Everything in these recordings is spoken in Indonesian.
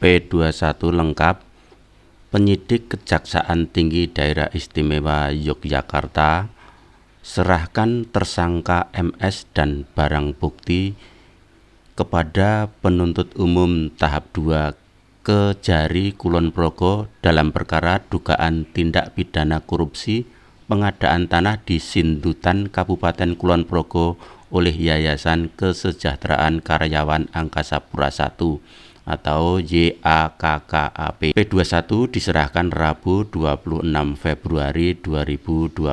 P21 lengkap. Penyidik Kejaksaan Tinggi Daerah Istimewa Yogyakarta serahkan tersangka MS dan barang bukti kepada penuntut umum tahap 2 Kejari Kulon Progo dalam perkara dugaan tindak pidana korupsi pengadaan tanah di Sindutan Kabupaten Kulon Progo oleh Yayasan Kesejahteraan Karyawan Angkasa Pura I atau YAKKAP. P21 diserahkan Rabu 26 Februari 2025.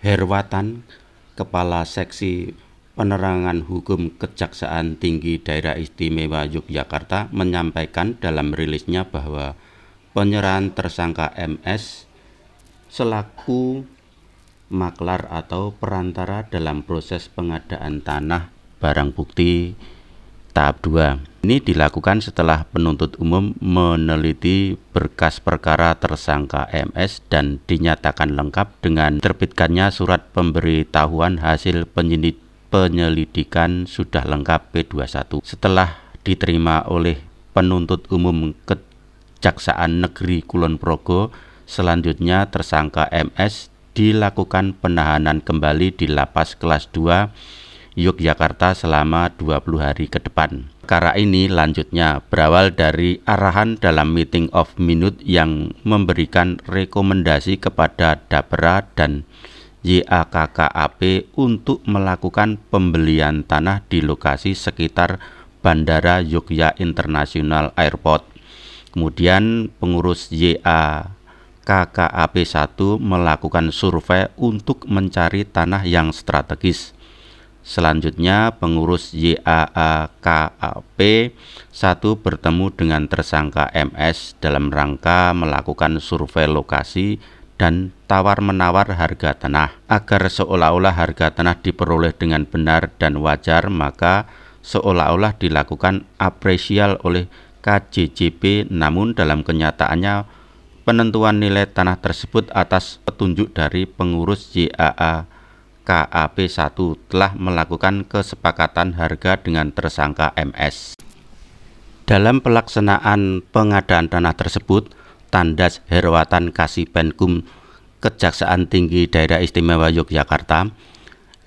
Herwatan, Kepala Seksi Penerangan Hukum Kejaksaan Tinggi Daerah Istimewa Yogyakarta menyampaikan dalam rilisnya bahwa penyerahan tersangka MS selaku maklar atau perantara dalam proses pengadaan tanah barang bukti tahap 2 ini dilakukan setelah penuntut umum meneliti berkas perkara tersangka MS dan dinyatakan lengkap dengan terbitkannya surat pemberitahuan hasil penyelidikan sudah lengkap P21. Setelah diterima oleh penuntut umum Kejaksaan Negeri Kulon Progo, selanjutnya tersangka MS dilakukan penahanan kembali di Lapas Kelas 2 Yogyakarta selama 20 hari ke depan. Perkara ini lanjutnya berawal dari arahan dalam meeting of minute yang memberikan rekomendasi kepada Dapera dan YAKKAP untuk melakukan pembelian tanah di lokasi sekitar Bandara Yogyakarta International Airport. Kemudian pengurus YAKKAP 1 melakukan survei untuk mencari tanah yang strategis. Selanjutnya pengurus YAKKAP 1 bertemu dengan tersangka MS dalam rangka melakukan survei lokasi dan tawar-menawar harga tanah. Agar seolah-olah harga tanah diperoleh dengan benar dan wajar, maka seolah-olah dilakukan apresial oleh KJJP, namun dalam kenyataannya penentuan nilai tanah tersebut atas petunjuk dari pengurus YAKKAP 1 telah melakukan kesepakatan harga dengan tersangka MS. Dalam pelaksanaan pengadaan tanah tersebut, Tandas Herwatan Kasipenkum Kejaksaan Tinggi Daerah Istimewa Yogyakarta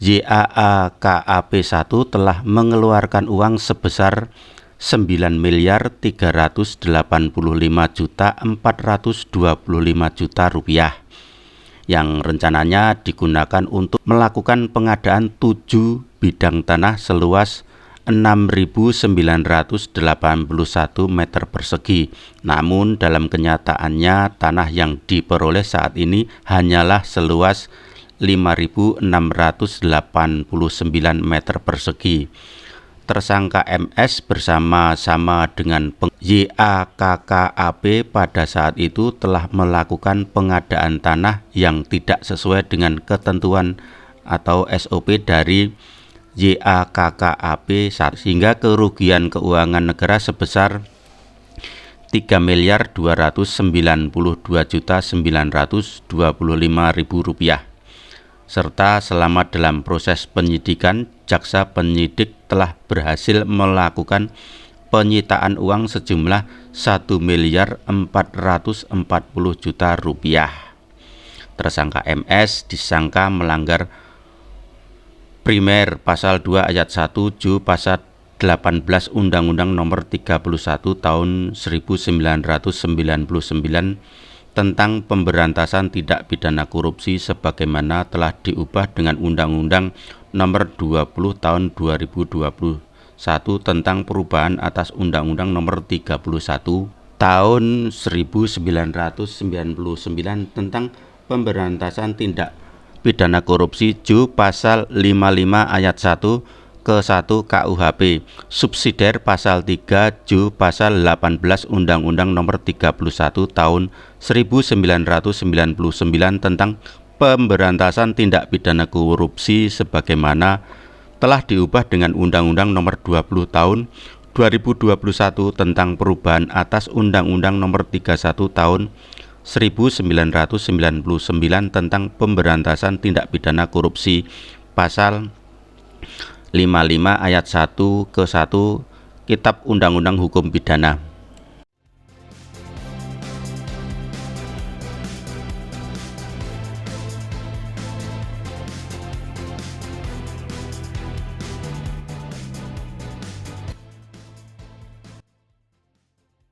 YAKKAP 1 telah mengeluarkan uang sebesar 9.385.425.000 rupiah yang rencananya digunakan untuk melakukan pengadaan 7 bidang tanah seluas 6.981 meter persegi. Namun dalam kenyataannya tanah yang diperoleh saat ini hanyalah seluas 5.689 meter persegi. Tersangka MS bersama-sama dengan YAKKAP pada saat itu telah melakukan pengadaan tanah yang tidak sesuai dengan ketentuan atau SOP dari YAKKAP sehingga kerugian keuangan negara sebesar 3.292.925.000 rupiah. Serta selama dalam proses penyidikan, jaksa penyidik telah berhasil melakukan penyitaan uang sejumlah 1.440.000.000 rupiah. Tersangka MS disangka melanggar Primer Pasal 2 Ayat 1 Ju Pasal 18 Undang-Undang Nomor 31 Tahun 1999 tentang pemberantasan tindak pidana korupsi sebagaimana telah diubah dengan Undang-Undang Nomor 20 Tahun 2021 tentang perubahan atas Undang-Undang Nomor 31 Tahun 1999 tentang pemberantasan tindak pidana korupsi Ju Pasal 55 Ayat 1 ke 1 KUHP subsidiar Pasal 3 Ju Pasal 18 Undang-Undang Nomor 31 Tahun 1999 tentang pemberantasan tindak pidana korupsi sebagaimana telah diubah dengan Undang-Undang Nomor 20 Tahun 2021 tentang perubahan atas Undang-Undang Nomor 31 Tahun 1999 tentang pemberantasan tindak pidana korupsi Pasal 55 Ayat 1 ke 1 Kitab Undang-Undang Hukum Pidana.